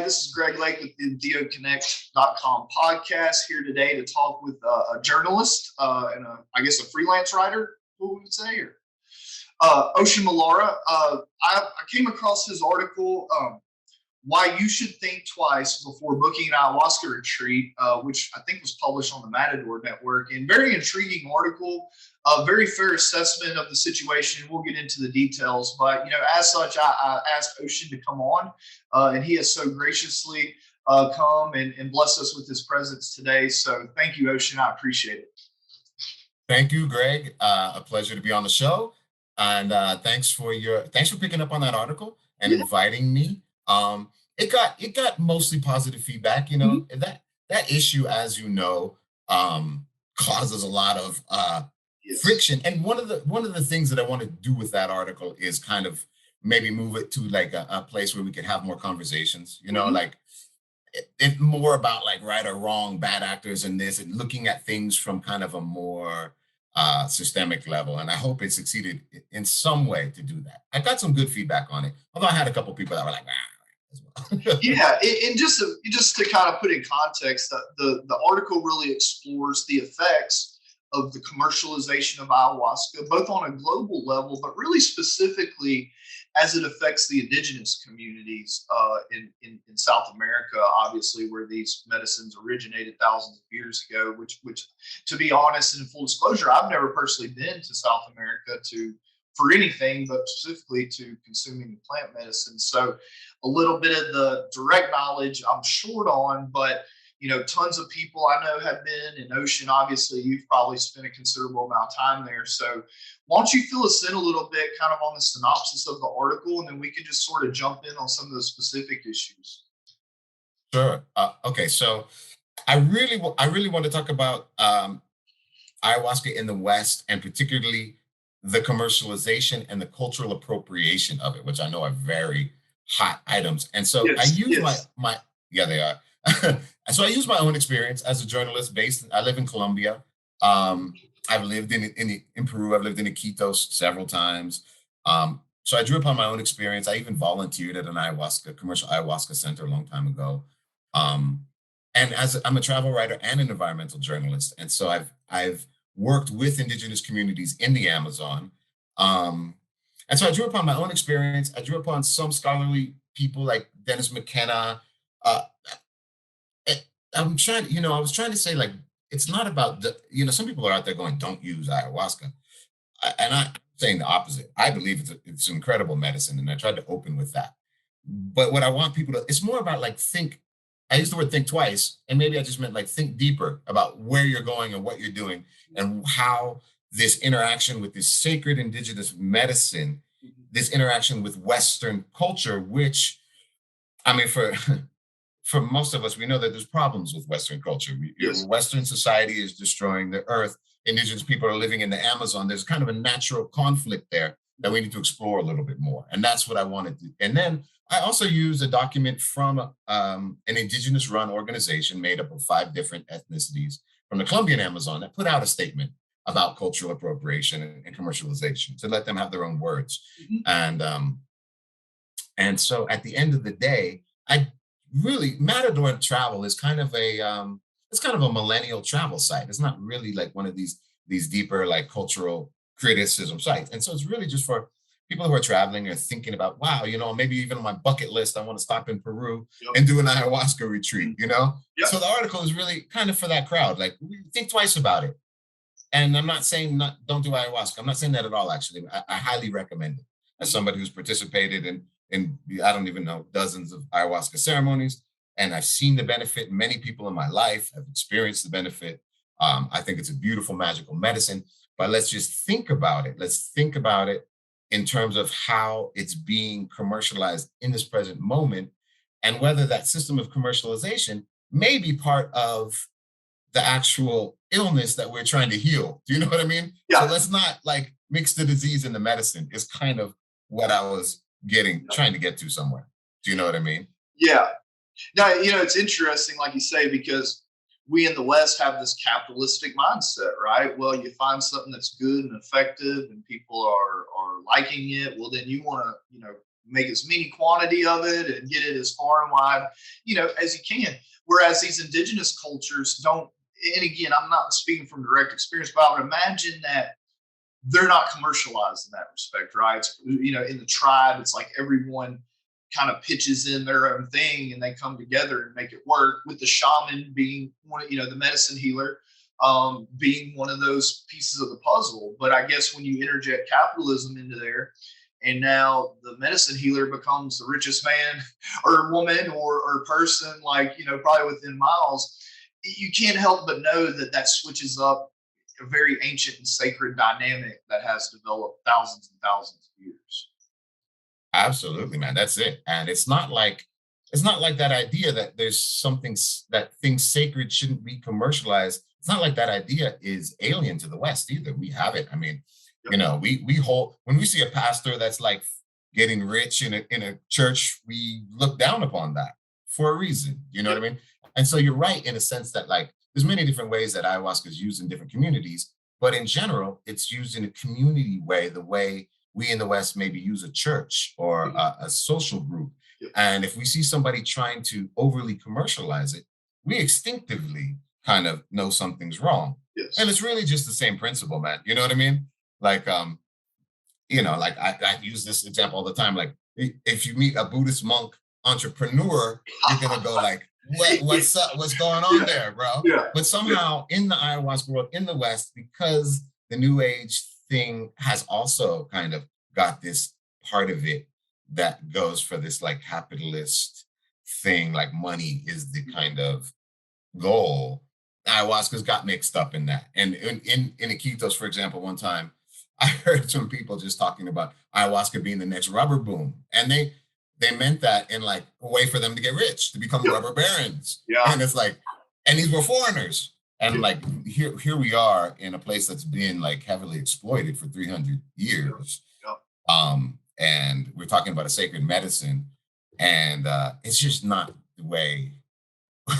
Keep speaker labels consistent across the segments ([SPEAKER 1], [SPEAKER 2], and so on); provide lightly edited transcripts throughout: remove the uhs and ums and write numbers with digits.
[SPEAKER 1] This is Greg Lake with the theoconnect.com podcast here today to talk with a journalist and I guess a freelance writer, who we would say, or Ocean Malandra. I came across his article, Why You Should Think Twice Before Booking an Ayahuasca Retreat, which I think was published on the Matador Network. And very intriguing article, a very fair assessment of the situation. We'll get into the details. But, as such, I asked Ocean to come on, and he has so graciously come and blessed us with his presence today. So thank you, Ocean. I appreciate it.
[SPEAKER 2] Thank you, Greg. A pleasure to be on the show. And thanks for picking up on that article and inviting me. It got mostly positive feedback. That issue, as you know, causes a lot of friction. And one of the things that I want to do with that article is kind of maybe move it to like a place where we can have more conversations. Like it's more about like right or wrong, bad actors, and this, and looking at things from kind of a more systemic level. And I hope it succeeded in some way to do that. I got some good feedback on it, although I had a couple people that were like, as well.
[SPEAKER 1] Yeah, and just to kind of put in context, the article really explores the effects of the commercialization of ayahuasca, both on a global level, but really specifically as it affects the indigenous communities in South America, obviously, where these medicines originated thousands of years ago, which to be honest and in full disclosure, I've never personally been to South America for anything, but specifically to consuming plant medicine. So a little bit of the direct knowledge I'm short on, but tons of people I know have been in Ocean. Obviously, you've probably spent a considerable amount of time there. So why don't you fill us in a little bit kind of on the synopsis of the article, and then we can just sort of jump in on some of the specific issues.
[SPEAKER 2] Sure. Okay. So I really want to talk about ayahuasca in the West, and particularly the commercialization and the cultural appropriation of it, which I know are very hot items. And so I use they are. So I use my own experience as a journalist I live in Colombia. I've lived in Peru. I've lived in Iquitos several times. So I drew upon my own experience. I even volunteered at an commercial ayahuasca center a long time ago. And I'm a travel writer and an environmental journalist. And so I've worked with indigenous communities in the Amazon. And so I drew upon my own experience. I drew upon some scholarly people like Dennis McKenna. I was trying to say, like, it's not about some people are out there going, don't use ayahuasca. And I'm saying the opposite. I believe it's an incredible medicine. And I tried to open with that. But what I want people to, it's more about like I used the word think twice, and maybe I just meant like think deeper about where you're going and what you're doing and how this interaction with this sacred indigenous medicine, this interaction with Western culture, which, I mean, for most of us, we know that there's problems with Western culture. Western society is destroying the earth. Indigenous people are living in the Amazon. There's kind of a natural conflict there that we need to explore a little bit more. And that's what I wanted to. And then I also used a document from an indigenous-run organization made up of 5 different ethnicities from the Colombian Amazon that put out a statement about cultural appropriation and commercialization to let them have their own words. And so at the end of the day, Matador Travel is kind of a millennial travel site. It's not really like one of these deeper like cultural criticism sites. And so it's really just for people who are traveling or thinking about, wow, maybe even on my bucket list, I want to stop in Peru and do an ayahuasca retreat, So the article is really kind of for that crowd. Like, think twice about it. And I'm not saying don't do ayahuasca. I'm not saying that at all, actually. I highly recommend it as somebody who's participated in I don't even know, dozens of ayahuasca ceremonies. And I've seen the benefit. Many people in my life have experienced the benefit. I think it's a beautiful, magical medicine. But let's just think about it. Let's think about it in terms of how it's being commercialized in this present moment, and whether that system of commercialization may be part of the actual illness that we're trying to heal. Do you know what I mean? Yeah. So let's not like mix the disease and the medicine is kind of what I was trying to get to somewhere. Do you know what I mean?
[SPEAKER 1] Yeah. Now, it's interesting, like you say, because we in the West have this capitalistic mindset, right? Well, you find something that's good and effective and people are liking it. Well, then you want to, make as many quantity of it and get it as far and wide, as you can. Whereas these indigenous cultures don't, and again, I'm not speaking from direct experience, but I would imagine that they're not commercialized in that respect, right? It's, in the tribe, it's like everyone kind of pitches in their own thing and they come together and make it work, with the shaman being one, the medicine healer being one of those pieces of the puzzle. But I guess when you interject capitalism into there, and now the medicine healer becomes the richest man or woman or person, like, probably within miles, you can't help but know that that switches up a very ancient and sacred dynamic that has developed thousands and thousands of years.
[SPEAKER 2] Absolutely, man. That's it. And it's not like that idea that there's something that things sacred shouldn't be commercialized. It's not like that idea is alien to the West either. We have it. I mean, we hold when we see a pastor that's like getting rich in a church, we look down upon that for a reason. You know what I mean? And so you're right in a sense that like there's many different ways that ayahuasca is used in different communities, but in general, it's used in a community way, the way we in the West maybe use a church or a social group. And if we see somebody trying to overly commercialize it, we instinctively kind of know something's wrong.
[SPEAKER 1] Yes.
[SPEAKER 2] And it's really just the same principle, man. You know what I mean? Like, like I use this example all the time. Like, if you meet a Buddhist monk entrepreneur, you're gonna go like, what's up? What's going on there, bro?
[SPEAKER 1] Yeah.
[SPEAKER 2] But somehow in the ayahuasca world in the West, because the New Age thing has also kind of got this part of it that goes for this like capitalist thing, like money is the kind of goal. Ayahuasca's got mixed up in that. And in Iquitos, for example, one time I heard some people just talking about ayahuasca being the next rubber boom. And they meant that in like a way for them to get rich, to become rubber barons.
[SPEAKER 1] Yeah.
[SPEAKER 2] And it's like, and these were foreigners. And like here we are in a place that's been like heavily exploited for 300 years. And we're talking about a sacred medicine. And it's just not the way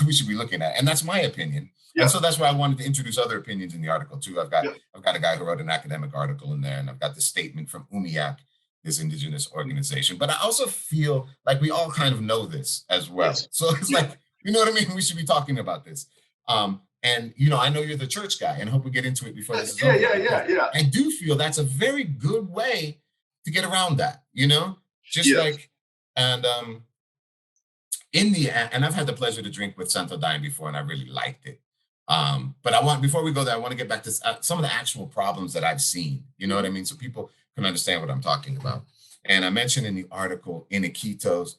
[SPEAKER 2] we should be looking at it. And that's my opinion. And so that's why I wanted to introduce other opinions in the article too. I've got a guy who wrote an academic article in there, and I've got the statement from UMIAC, this indigenous organization. But I also feel like we all kind of know this as well. So it's like, you know what I mean? We should be talking about this. And I know you're the church guy, and I hope we get into it before this is over.
[SPEAKER 1] Yeah.
[SPEAKER 2] I do feel that's a very good way to get around that, just like, and in the end, and I've had the pleasure to drink with Santo Daime before, and I really liked it. But before we go there, I want to get back to some of the actual problems that I've seen, you know what I mean? So people can understand what I'm talking about. And I mentioned in the article in Iquitos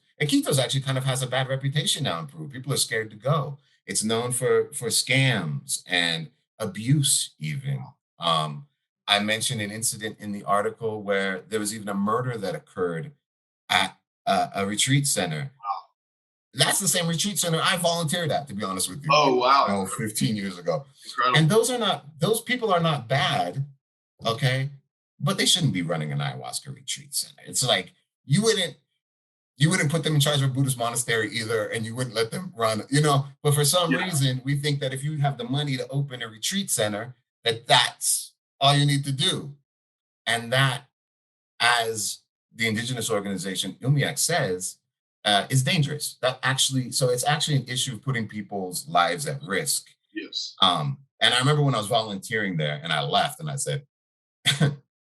[SPEAKER 2] actually kind of has a bad reputation now in Peru. People are scared to go. It's known for scams and abuse even. I mentioned an incident in the article where there was even a murder that occurred at a retreat center. That's the same retreat center I volunteered at, to be honest with you.
[SPEAKER 1] Oh, wow.
[SPEAKER 2] 15 years ago.
[SPEAKER 1] Incredible.
[SPEAKER 2] And those people are not bad, okay? But they shouldn't be running an ayahuasca retreat center. It's like, you wouldn't put them in charge of a Buddhist monastery either, and you wouldn't let them run, But for some reason, we think that if you have the money to open a retreat center, that's all you need to do. And that, as the indigenous organization UMIAC says, is dangerous. So it's actually an issue of putting people's lives at risk.
[SPEAKER 1] Yes.
[SPEAKER 2] And I remember when I was volunteering there, and I left, and I said,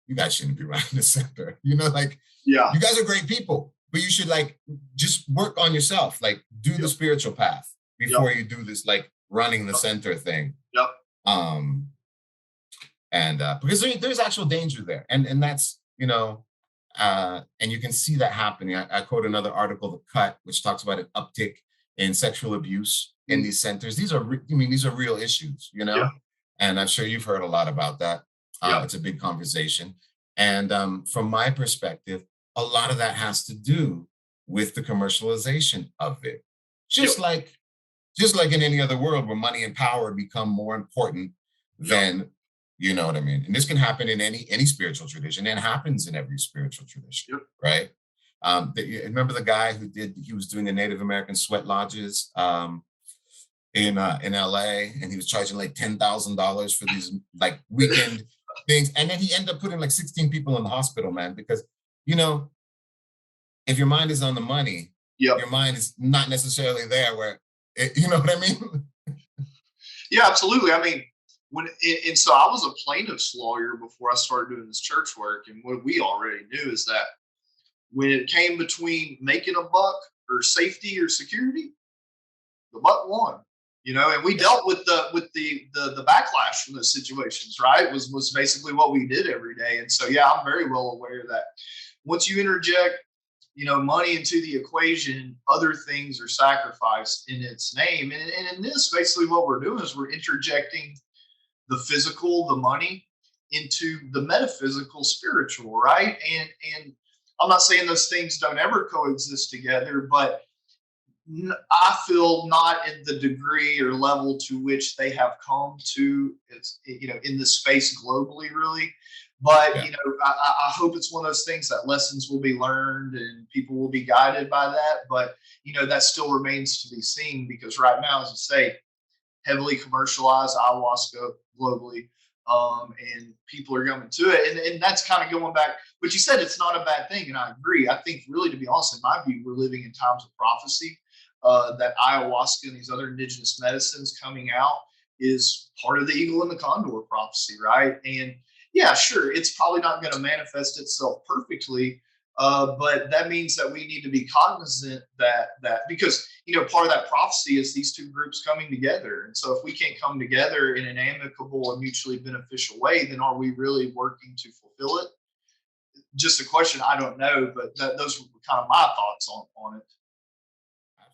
[SPEAKER 2] "You guys shouldn't be running the center. You guys are great people, but you should like just work on yourself. Like do the spiritual path before you do this like running the center thing." And because there's actual danger there, and that's and you can see that happening. I quote another article, The Cut, which talks about an uptick in sexual abuse in these centers. These are real issues, and I'm sure you've heard a lot about that. It's a big conversation. And from my perspective, a lot of that has to do with the commercialization of it. Just like in any other world where money and power become more important than, you know what I mean? And this can happen in any spiritual tradition, and happens in every spiritual tradition, right? Remember the guy he was doing the Native American sweat lodges in LA, and he was charging like $10,000 for these like weekend things. And then he ended up putting like 16 people in the hospital, man, because, if your mind is on the money,
[SPEAKER 1] Yep.
[SPEAKER 2] your mind is not necessarily there where you know what I mean?
[SPEAKER 1] Yeah, absolutely. I mean, and so I was a plaintiff's lawyer before I started doing this church work, and what we already knew is that when it came between making a buck or safety or security, the buck won. And we
[SPEAKER 2] Yeah.
[SPEAKER 1] dealt with the backlash from those situations, right? Was basically what we did every day. And so yeah, I'm very well aware that once you interject, money into the equation, other things are sacrificed in its name. And in this, basically what we're doing is we're interjecting the physical, the money, into the metaphysical, spiritual, right? And I'm not saying those things don't ever coexist together, but I feel not in the degree or level to which they have come to, in the space globally, really. But
[SPEAKER 2] Yeah.
[SPEAKER 1] I hope it's one of those things that lessons will be learned and people will be guided by that. But that still remains to be seen, because right now, as you say, heavily commercialized ayahuasca globally. And people are going to it. And that's kind of going back. But you said it's not a bad thing. And I agree. I think, really, to be honest, in my view, we're living in times of prophecy. That ayahuasca and these other indigenous medicines coming out is part of the eagle and the condor prophecy, right? And yeah, sure, it's probably not going to manifest itself perfectly, but that means that we need to be cognizant that because part of that prophecy is these two groups coming together, and so if we can't come together in an amicable and mutually beneficial way, then are we really working to fulfill it? Just a question. I don't know, but those were kind of my thoughts on it.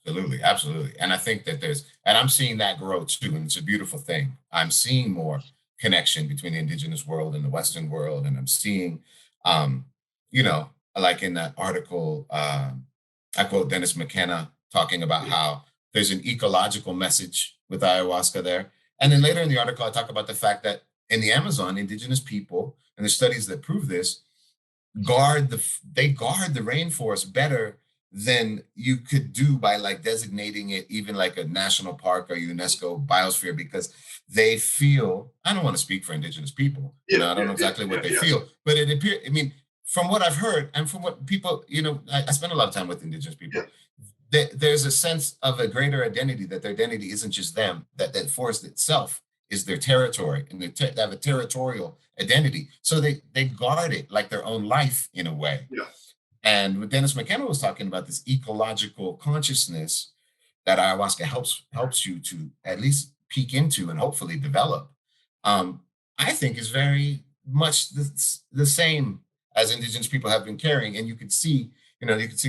[SPEAKER 2] Absolutely, absolutely. And I think that and I'm seeing that grow too, and it's a beautiful thing. I'm seeing more connection between the indigenous world and the Western world, and I'm seeing, um, you know, like in that article, I quote Dennis McKenna talking about how there's an ecological message with ayahuasca there, and then later in the article, I talk about the fact that in the Amazon, indigenous people, and the studies that prove this, they guard the rainforest better than you could do by like designating it even like a national park or UNESCO biosphere, because they feel, I don't want to speak for indigenous people,
[SPEAKER 1] Yeah,
[SPEAKER 2] I don't
[SPEAKER 1] yeah,
[SPEAKER 2] know
[SPEAKER 1] yeah,
[SPEAKER 2] exactly what
[SPEAKER 1] yeah,
[SPEAKER 2] they
[SPEAKER 1] yeah,
[SPEAKER 2] feel, but it appears, I mean, from what I've heard and from what people, I spend a lot of time with indigenous
[SPEAKER 1] yeah,
[SPEAKER 2] people, there's a sense of a greater identity, that their identity isn't just them, that that forest itself is their territory, and they have a territorial identity. So they guard it like their own life in a way.
[SPEAKER 1] yeah,
[SPEAKER 2] And what Dennis McKenna was talking about, this ecological consciousness that ayahuasca helps you to at least peek into and hopefully develop, um, I think is very much the same as indigenous people have been carrying. And you can see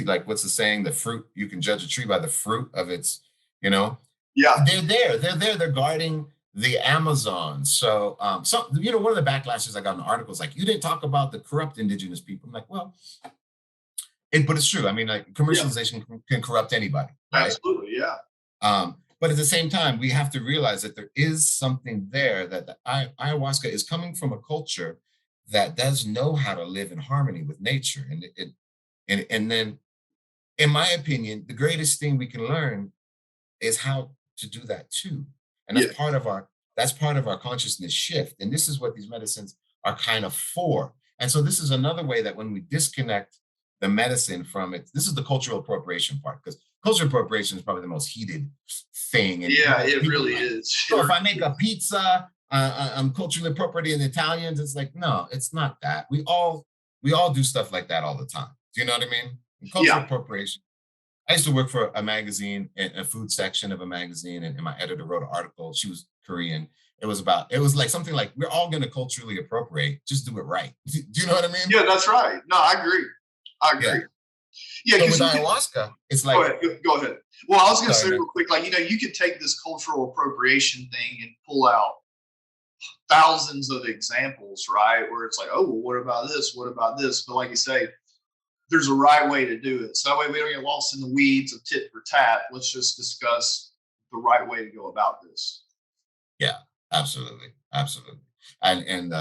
[SPEAKER 2] like what's the saying, the fruit, you can judge a tree by the fruit of its, you know,
[SPEAKER 1] yeah,
[SPEAKER 2] they're guarding the Amazon. So one of the backlashes I got in the article is like, you didn't talk about the corrupt indigenous people. I'm like, well, but it's true. I mean, like
[SPEAKER 1] yeah.
[SPEAKER 2] commercialization can corrupt anybody, right?
[SPEAKER 1] Absolutely, yeah,
[SPEAKER 2] But at the same time, we have to realize that there is something there, that ayahuasca is coming from a culture that does know how to live in harmony with nature, and then, in my opinion, the greatest thing we can learn is how to do that too. And
[SPEAKER 1] yeah,
[SPEAKER 2] that's part of our consciousness shift. And this is what these medicines are kind of for. And so this is another way that when we disconnect the medicine from it, this is the cultural appropriation part, because cultural appropriation is probably the most heated thing. And
[SPEAKER 1] yeah. It
[SPEAKER 2] people
[SPEAKER 1] really
[SPEAKER 2] like,
[SPEAKER 1] is.
[SPEAKER 2] so if I make a pizza, I'm culturally appropriating the Italians. It's like, no, it's not that. We all do stuff like that all the time. Do you know what I mean? And cultural
[SPEAKER 1] Yeah,
[SPEAKER 2] appropriation, I used to work for a magazine, a food section of a magazine, and my editor wrote an article. She was Korean. It was like something like, we're all going to culturally appropriate, just do it right. Do you know what I mean?
[SPEAKER 1] yeah. That's right. No, I agree. I
[SPEAKER 2] Yeah.
[SPEAKER 1] agree. Yeah,
[SPEAKER 2] So
[SPEAKER 1] because
[SPEAKER 2] with
[SPEAKER 1] you can.
[SPEAKER 2] ayahuasca, it's
[SPEAKER 1] Go
[SPEAKER 2] like,
[SPEAKER 1] ahead. Go ahead. Well, I was going to
[SPEAKER 2] sorry,
[SPEAKER 1] say
[SPEAKER 2] man.
[SPEAKER 1] real quick, like you could take this cultural appropriation thing and pull out thousands of examples, right? Where it's like, oh, well, what about this? What about this? But like you say, there's a right way to do it. So that way we don't get lost in the weeds of tit for tat. Let's just discuss the right way to go about this.
[SPEAKER 2] Yeah, absolutely, absolutely. And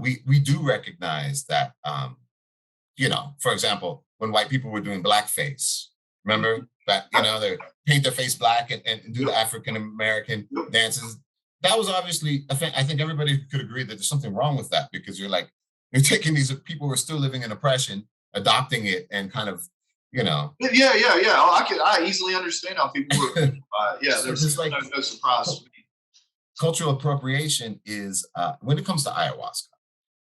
[SPEAKER 2] we do recognize that, for example, when white people were doing blackface, remember that, they paint their face black and do
[SPEAKER 1] Yep.
[SPEAKER 2] the African American
[SPEAKER 1] Yep.
[SPEAKER 2] dances. That was obviously, I think everybody could agree that there's something wrong with that, because you're taking these people who are still living in oppression, adopting it and kind of, you know.
[SPEAKER 1] Yeah. Oh, I easily understand how people were. Yeah,
[SPEAKER 2] So
[SPEAKER 1] there's
[SPEAKER 2] there's like
[SPEAKER 1] no surprise to me.
[SPEAKER 2] cultural appropriation is when it comes to ayahuasca.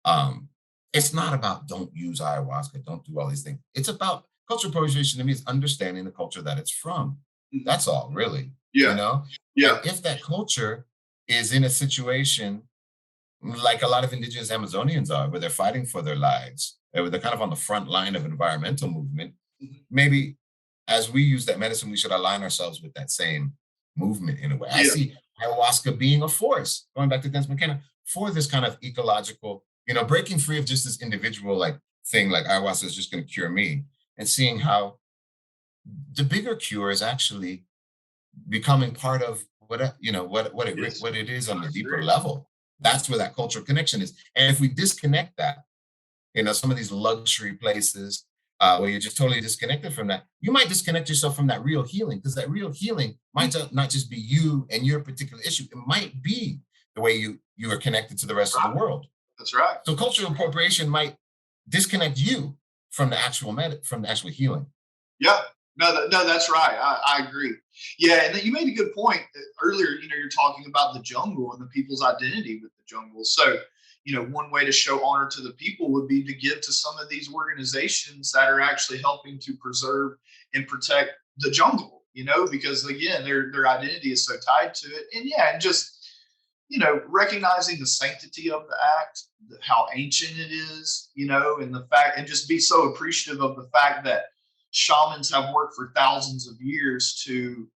[SPEAKER 2] Um, it's not about don't use ayahuasca, don't do all these things. It's about cultural appropriation to me is understanding the culture that it's from.
[SPEAKER 1] Mhm.
[SPEAKER 2] That's all, really, you
[SPEAKER 1] Yeah,
[SPEAKER 2] know? And
[SPEAKER 1] yeah,
[SPEAKER 2] if that culture is in a situation like a lot of indigenous Amazonians are, where they're fighting for their lives, where they're kind of on the front line of environmental movement,
[SPEAKER 1] mhm,
[SPEAKER 2] maybe as we use that medicine, we should align ourselves with that same movement in a way. I
[SPEAKER 1] yeah,
[SPEAKER 2] see ayahuasca being a force, going back to Dennis McKenna, for this kind of ecological, breaking free of just this individual like thing, like ayahuasca is just going to cure me, and seeing how the bigger cure is actually becoming part of
[SPEAKER 1] yes,
[SPEAKER 2] what it is on
[SPEAKER 1] I
[SPEAKER 2] the deeper
[SPEAKER 1] agree.
[SPEAKER 2] level. That's where that cultural connection is. And if we disconnect that, some of these luxury places where you're just totally disconnected from that, you might disconnect yourself from that real healing, because that real healing might not just be you and your particular issue. It might be the way you are connected to the rest of the
[SPEAKER 1] Right,
[SPEAKER 2] world.
[SPEAKER 1] that's right.
[SPEAKER 2] So cultural appropriation might disconnect you from the from the actual healing.
[SPEAKER 1] Yeah. No, no, that's right. I agree. Yeah, and then you made a good point earlier. You're talking about the jungle and the people's identity with the jungle. So, one way to show honor to the people would be to give to some of these organizations that are actually helping to preserve and protect the jungle. Because again, their identity is so tied to it. And yeah, and just recognizing the sanctity of the act, how ancient it is, and the fact, and just be so appreciative of the fact that shamans have worked for thousands of years to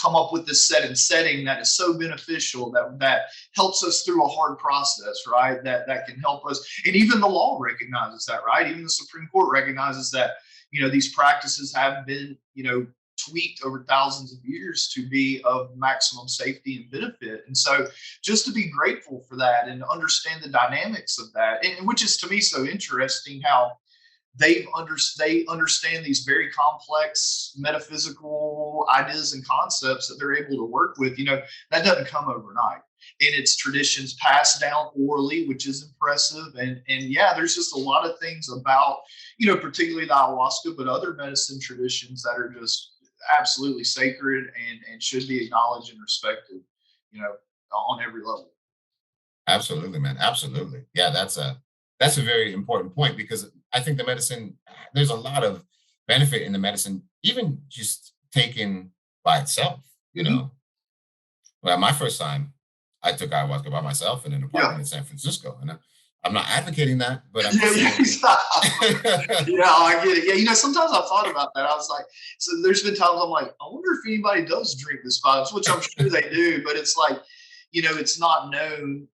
[SPEAKER 1] come up with this set and setting that is so beneficial that helps us through a hard process, right? That can help us, and even the law recognizes that, right? Even the Supreme Court recognizes that these practices have been tweaked over thousands of years to be of maximum safety and benefit. And so just to be grateful for that and understand the dynamics of that, and which is to me so interesting how they understand these very complex metaphysical ideas and concepts that they're able to work with. That doesn't come overnight. And it's traditions passed down orally, which is impressive. And yeah, there's just a lot of things about, particularly the ayahuasca, but other medicine traditions that are just absolutely sacred and should be acknowledged and respected, you know, on every level.
[SPEAKER 2] Absolutely, man. Absolutely. Yeah, that's a very important point, because I think the medicine, there's a lot of benefit in the medicine, even just taken by itself, you
[SPEAKER 1] Mm-hmm.
[SPEAKER 2] know. Well, my first time I took ayahuasca by myself in an
[SPEAKER 1] Yeah.
[SPEAKER 2] apartment in San Francisco. And I'm not advocating that, but I'm
[SPEAKER 1] Yeah,
[SPEAKER 2] just
[SPEAKER 1] yeah,
[SPEAKER 2] saying.
[SPEAKER 1] yeah, I get it. Yeah, sometimes I've thought about that. I was like, so there's been times I'm like, I wonder if anybody does drink this vibes, which I'm sure they do, but it's like, it's not known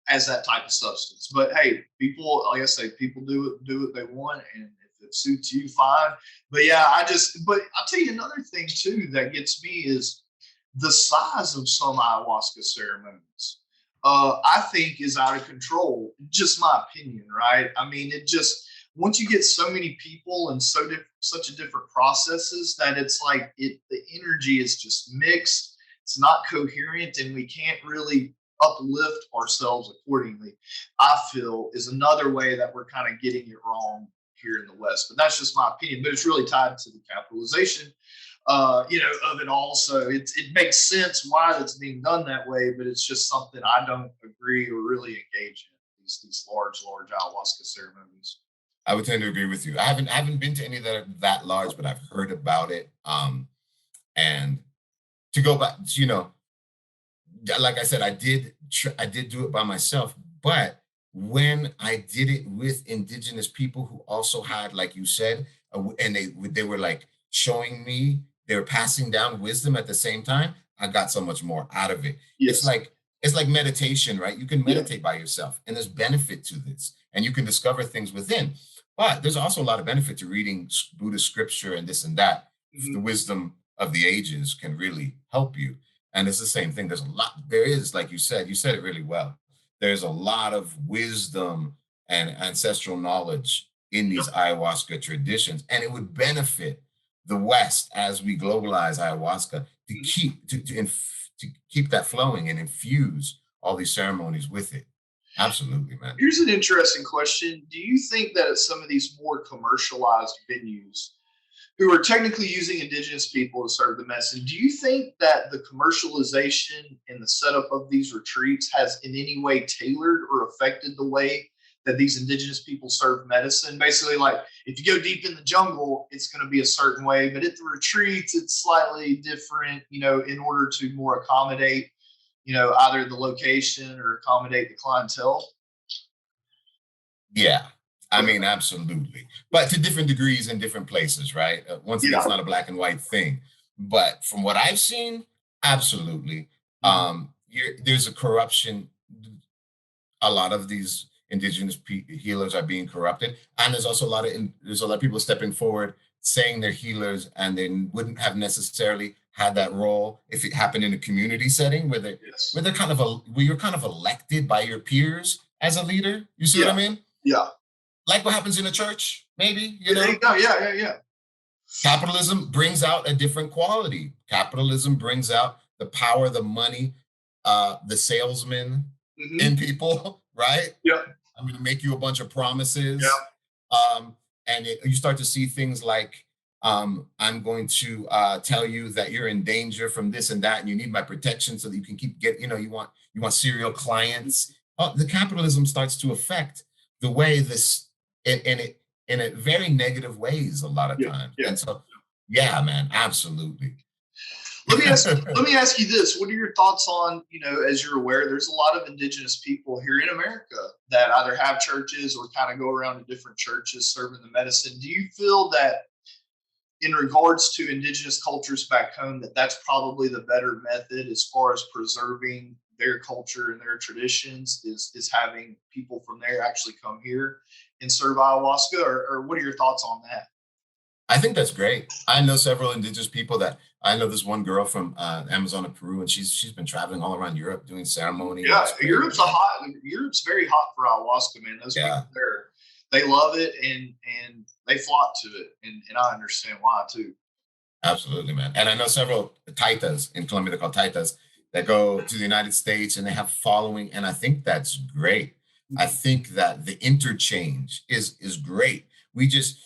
[SPEAKER 1] as that type of substance. But hey, people, like I say, people do what they want, and if it suits you, fine. But yeah, but I'll tell you another thing too that gets me is the size of some ayahuasca ceremonies. I think is out of control. Just my opinion, right? I mean, it just once you get so many people and such a different processes that it's like the energy is just mixed. It's not coherent, and we can't really uplift ourselves accordingly. I feel is another way that we're kind of getting it wrong here in the West. But that's just my opinion. But it's really tied to the capitalization of it all. So it makes sense why it's being done that way, but it's just something I don't agree or really engage in these large ayahuasca ceremonies.
[SPEAKER 2] I would tend to agree with you. I haven't been to any that are that large, but I've heard about it. And to go back, like I said, I did do it by myself, but when I did it with indigenous people who also had, like you said, and they were like showing me, they were passing down wisdom at the same time. I got so much more out of it. It's
[SPEAKER 1] Yes.
[SPEAKER 2] like it's like meditation, right? You can
[SPEAKER 1] Yeah.
[SPEAKER 2] meditate by yourself, and there's benefit to this, and you can discover things within. But there's also a lot of benefit to reading Buddhist scripture and this and that. The
[SPEAKER 1] Mhm.
[SPEAKER 2] wisdom of the ages can really help you. And it's the same thing. There is, like you said it really well. There's a lot of wisdom and ancestral knowledge in
[SPEAKER 1] Yep.
[SPEAKER 2] these ayahuasca traditions. And it would benefit the West as we globalize ayahuasca to
[SPEAKER 1] Mhm.
[SPEAKER 2] keep to keep that flowing and infuse all these ceremonies with it. Absolutely, man.
[SPEAKER 1] Here's an interesting question. Do you think that at some of these more commercialized venues who are technically using indigenous people to serve the medicine, do you think that the commercialization and the setup of these retreats has in any way tailored or affected the way that these indigenous people serve medicine? Basically, like if you go deep in the jungle, it's going to be a certain way, but at the retreats, it's slightly different, in order to more accommodate, either the location or accommodate the clientele.
[SPEAKER 2] Yeah. I
[SPEAKER 1] Okay.
[SPEAKER 2] mean, absolutely. But to different degrees in different places, right? Once again,
[SPEAKER 1] Yeah.
[SPEAKER 2] it's not a black and white thing. But from what I've seen, absolutely.
[SPEAKER 1] Mhm.
[SPEAKER 2] There's a corruption. A lot of these indigenous healers are being corrupted, and there's a lot of people stepping forward saying they're healers, and they wouldn't have necessarily had that role if it happened in a community setting
[SPEAKER 1] Yes.
[SPEAKER 2] where you're kind of elected by your peers as a leader. You see what I
[SPEAKER 1] Yeah.
[SPEAKER 2] mean?
[SPEAKER 1] Yeah.
[SPEAKER 2] Like what happens in a church, maybe,
[SPEAKER 1] There you go. Yeah. Yeah. Yeah.
[SPEAKER 2] capitalism brings out a different quality. Capitalism brings out the power, the money, the salesman
[SPEAKER 1] Hmm.
[SPEAKER 2] in people, right?
[SPEAKER 1] Yeah.
[SPEAKER 2] I'm going to make you a bunch of promises.
[SPEAKER 1] Yeah.
[SPEAKER 2] Um, and you start to see things like, I'm going to tell you that you're in danger from this and that, and you need my protection so that you can keep you want serial clients. The capitalism starts to affect the way this, and it in a very negative ways a lot of
[SPEAKER 1] Yeah.
[SPEAKER 2] times.
[SPEAKER 1] Yeah.
[SPEAKER 2] And so, yeah, man, absolutely.
[SPEAKER 1] Let me ask you this. What are your thoughts on, as you're aware, there's a lot of indigenous people here in America that either have churches or kind of go around to different churches serving the medicine. Do you feel that in regards to indigenous cultures back home, that that's probably the better method as far as preserving their culture and their traditions is having people from there actually come here and serve ayahuasca, or what are your thoughts on that?
[SPEAKER 2] I think that's great. I know several indigenous people that I know this one girl from Amazon of Peru, and she's been traveling all around Europe doing ceremony, and
[SPEAKER 1] Yeah,
[SPEAKER 2] it's great, man.
[SPEAKER 1] Europe's very hot for ayahuasca, man. Those people
[SPEAKER 2] Yeah,
[SPEAKER 1] there, they love it and they flock to it, and I understand why too.
[SPEAKER 2] absolutely, man. And I know several taitas in Colombia, they're called taitas, that go to the United States and they have following, and I think that's great. I
[SPEAKER 1] Mhm.
[SPEAKER 2] think that the interchange is great. We just,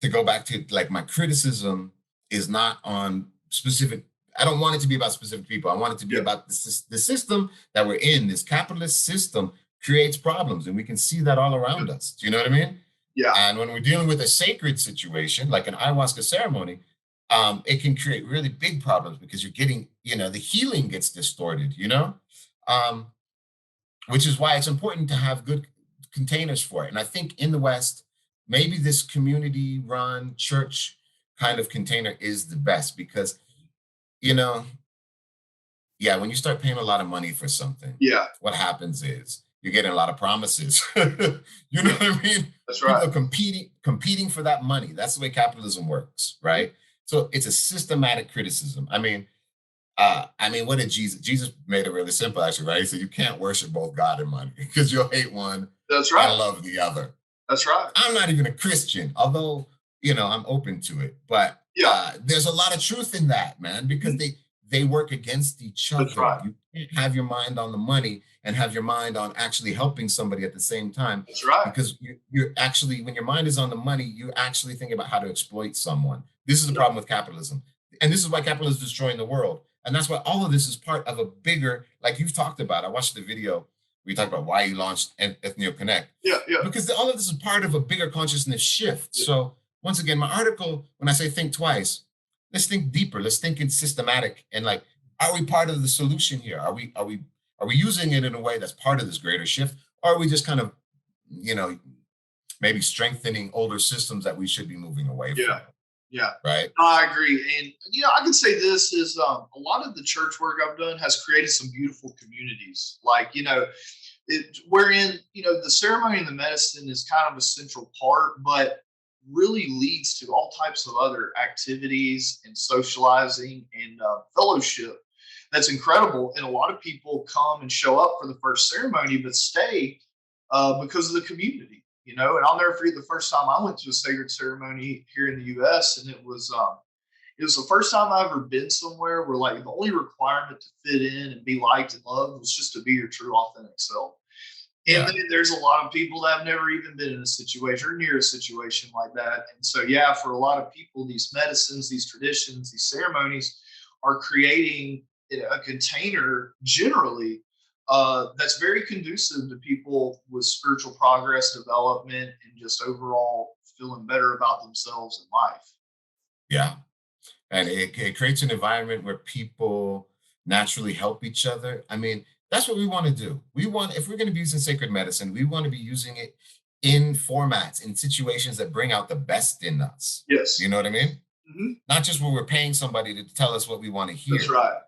[SPEAKER 2] to go back to like my criticism is not on specific. I don't want it to be about specific people. I want it to be
[SPEAKER 1] Yeah,
[SPEAKER 2] about the system that we're in. This capitalist system creates problems, and we can see that all
[SPEAKER 1] yeah,
[SPEAKER 2] around us. Do you know what I mean?
[SPEAKER 1] yeah,
[SPEAKER 2] And when we're dealing with a sacred situation, like an ayahuasca ceremony, it can create really big problems because you're getting, the healing gets distorted, um, which is why it's important to have good containers for it. And I think in the West, maybe this community run church kind of container is the best because, you know, yeah, when you start paying a lot of money for something,
[SPEAKER 1] yeah,
[SPEAKER 2] what happens is you're getting a lot of promises. You know
[SPEAKER 1] yeah.
[SPEAKER 2] what I mean?
[SPEAKER 1] That's
[SPEAKER 2] People
[SPEAKER 1] right.
[SPEAKER 2] are competing for that money. That's the way capitalism works,
[SPEAKER 1] Mhm.
[SPEAKER 2] right? So it's a systematic criticism. What did Jesus? Jesus made it really simple, actually, right? He said you can't worship both God and money because you'll hate one
[SPEAKER 1] That's
[SPEAKER 2] and
[SPEAKER 1] right.
[SPEAKER 2] love the other.
[SPEAKER 1] That's right.
[SPEAKER 2] I'm not even a Christian, although I'm open to it. But
[SPEAKER 1] Yeah,
[SPEAKER 2] there's a lot of truth in that, man, because
[SPEAKER 1] mhm.
[SPEAKER 2] they work against each
[SPEAKER 1] That's
[SPEAKER 2] other.
[SPEAKER 1] right.
[SPEAKER 2] You can't have your mind on the money and have your mind on actually helping somebody at the same time,
[SPEAKER 1] That's right.
[SPEAKER 2] because you're actually, when your mind is on the money, you actually think about how to exploit someone. This is the
[SPEAKER 1] Yeah,
[SPEAKER 2] problem with capitalism, and this is why capitalism is destroying the world. And that's why all of this is part of a bigger, like you've talked about. I watched the video we talked about why you launched Ethnio Connect,
[SPEAKER 1] yeah, yeah,
[SPEAKER 2] because all of this is part of a bigger consciousness shift.
[SPEAKER 1] yeah,
[SPEAKER 2] So once again, my article, when I say think twice, let's think deeper. Let's think in systematic and like, are we part of the solution here? Are we using it in a way that's part of this greater shift? Or are we just kind of, you know, maybe strengthening older systems that we should be moving away
[SPEAKER 1] yeah,
[SPEAKER 2] from?
[SPEAKER 1] yeah.
[SPEAKER 2] Right?
[SPEAKER 1] No, I agree. And I can say this is a lot of the church work I've done has created some beautiful communities. Like, wherein the ceremony and the medicine is kind of a central part, but really leads to all types of other activities and socializing and fellowship. That's incredible, and a lot of people come and show up for the first ceremony, but stay because of the community. And I'll never forget the first time I went to a sacred ceremony here in the U.S. and it was the first time I ever been somewhere where like the only requirement to fit in and be liked and loved was just to be your true authentic self. And
[SPEAKER 2] Yeah.
[SPEAKER 1] then there's a lot of people that have never even been in a situation or near a situation like that. And so, yeah, for a lot of people, these medicines, these traditions, these ceremonies are creating a container generally that's very conducive to people with spiritual progress, development, and just overall feeling better about themselves in life.
[SPEAKER 2] Yeah. And it creates an environment where people naturally help each other. I mean, that's what we want to do. We want, if we're going to be using sacred medicine, we want to be using it in formats, in situations that bring out the best in us. You
[SPEAKER 1] Yes.
[SPEAKER 2] know what I mean?
[SPEAKER 1] Hmm.
[SPEAKER 2] Not just when we're paying somebody to tell us what we want to
[SPEAKER 1] That's
[SPEAKER 2] hear,
[SPEAKER 1] right.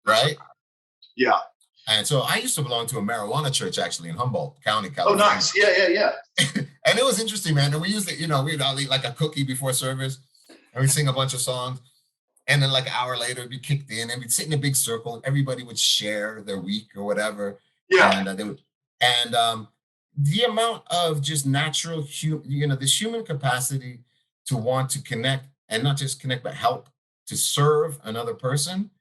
[SPEAKER 1] That's
[SPEAKER 2] right?
[SPEAKER 1] right. Yeah.
[SPEAKER 2] And so I used to belong to a marijuana church actually in Humboldt County,
[SPEAKER 1] Oh,
[SPEAKER 2] California.
[SPEAKER 1] nice. Yeah, yeah, yeah.
[SPEAKER 2] And it was interesting, man. And we used to, we'd all eat like a cookie before service and we sing a bunch of songs. And then like an hour later, it'd be kicked in and we'd sit in a big circle and everybody would share their week or whatever.
[SPEAKER 1] Yeah.
[SPEAKER 2] And they would, and the amount of just natural, this human capacity to want to connect and not just connect, but help to serve another person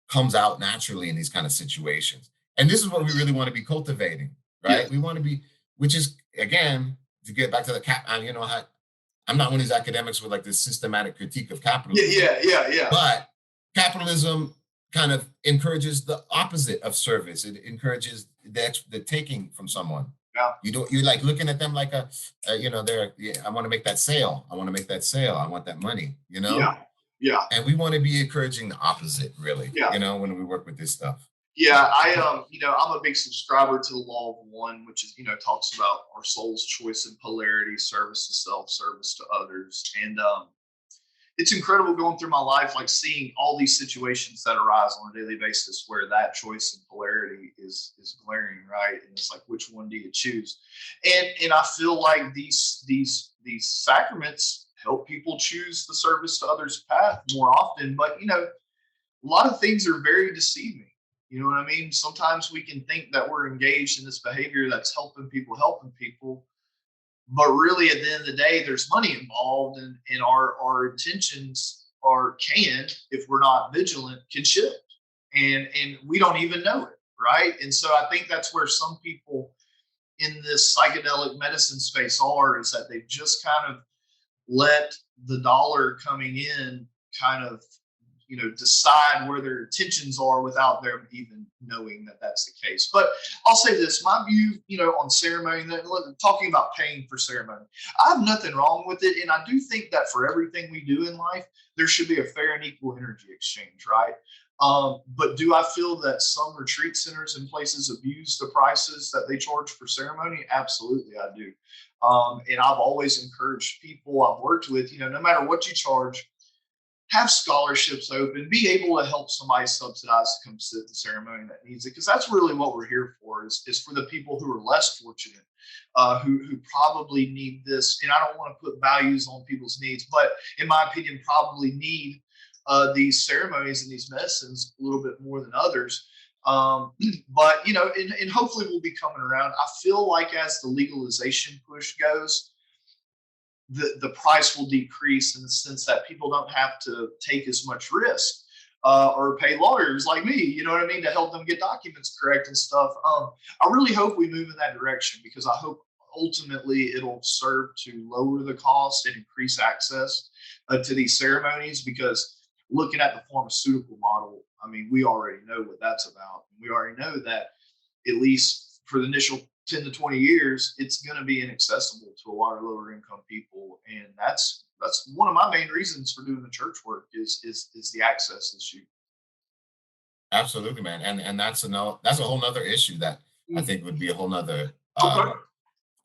[SPEAKER 2] comes out naturally in these kind of situations. And this is what we really want to be cultivating,
[SPEAKER 1] Yeah.
[SPEAKER 2] right? We want to be, which is again, to get back to the how I'm not one of these academics with like this systematic critique of
[SPEAKER 1] Yeah,
[SPEAKER 2] capitalism,
[SPEAKER 1] yeah, yeah, yeah.
[SPEAKER 2] but capitalism kind of encourages the opposite of service. It encourages the taking from someone.
[SPEAKER 1] Yeah.
[SPEAKER 2] You're like looking at them like I want to make that sale. I want to make that sale. I want that money,
[SPEAKER 1] Yeah. Yeah.
[SPEAKER 2] And we want to be encouraging the opposite, really,
[SPEAKER 1] Yeah.
[SPEAKER 2] when we work with this stuff.
[SPEAKER 1] Yeah, I'm a big subscriber to the law of one, which is, talks about our soul's choice and polarity, service to self, service to others. And it's incredible going through my life, like seeing all these situations that arise on a daily basis where that choice and polarity is glaring, right? And it's like, which one do you choose? And I feel like these sacraments help people choose the service to others path more often. But a lot of things are very deceiving. You know what I mean? Sometimes we can think that we're engaged in this behavior that's helping people, but really at the end of the day, there's money involved, and our intentions if we're not vigilant, can shift. And we don't even know it, right? And so I think that's where some people in this psychedelic medicine space is that they've just kind of let the dollar coming in kind of decide where their intentions are without them even knowing that that's the case. But I'll say this, my view, on ceremony, talking about paying for ceremony, I have nothing wrong with it. And I do think that for everything we do in life, there should be a fair and equal energy exchange, right? But do I feel that some retreat centers and places abuse the prices that they charge for ceremony? Absolutely, I do. And I've always encouraged people I've worked with, no matter what you charge, have scholarships open, be able to help somebody subsidize to come sit in the ceremony that needs it. Because that's really what we're here for, is for the people who are less fortunate, who probably need this. And I don't want to put values on people's needs, but in my opinion, probably need these ceremonies and these medicines a little bit more than others. But, and hopefully we'll be coming around. I feel like as the legalization push goes, the price will decrease in the sense that people don't have to take as much risk or pay lawyers like me, you know what I mean, to help them get documents correct and stuff. I really hope we move in that direction, because I hope ultimately it'll serve to lower the cost and increase access to these ceremonies. Because looking at the pharmaceutical model, I mean, we already know what that's about. We already know that at least for the initial 10 to 20 years, it's going to be inaccessible to a lot of lower income people. And that's one of my main reasons for doing the church work is the access issue.
[SPEAKER 2] Absolutely, man. And that's that's a whole nother issue that I think would be a whole nother
[SPEAKER 1] Okay.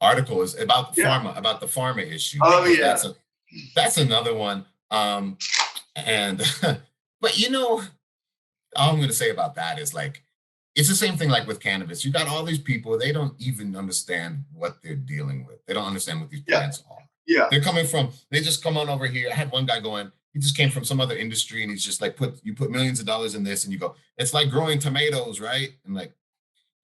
[SPEAKER 2] article, is about
[SPEAKER 1] Yeah.
[SPEAKER 2] about the pharma issue.
[SPEAKER 1] Oh yeah.
[SPEAKER 2] That's another one. And but all I'm going to say about that is, like, it's the same thing like with cannabis. You got all these people, they don't even understand what they're dealing with. They don't understand what these
[SPEAKER 1] Yeah.
[SPEAKER 2] plants are.
[SPEAKER 1] Yeah.
[SPEAKER 2] They just come on over here. I had one guy going, he just came from some other industry, and he's just like, you put millions of dollars in this, and you go, it's like growing tomatoes, right? And like,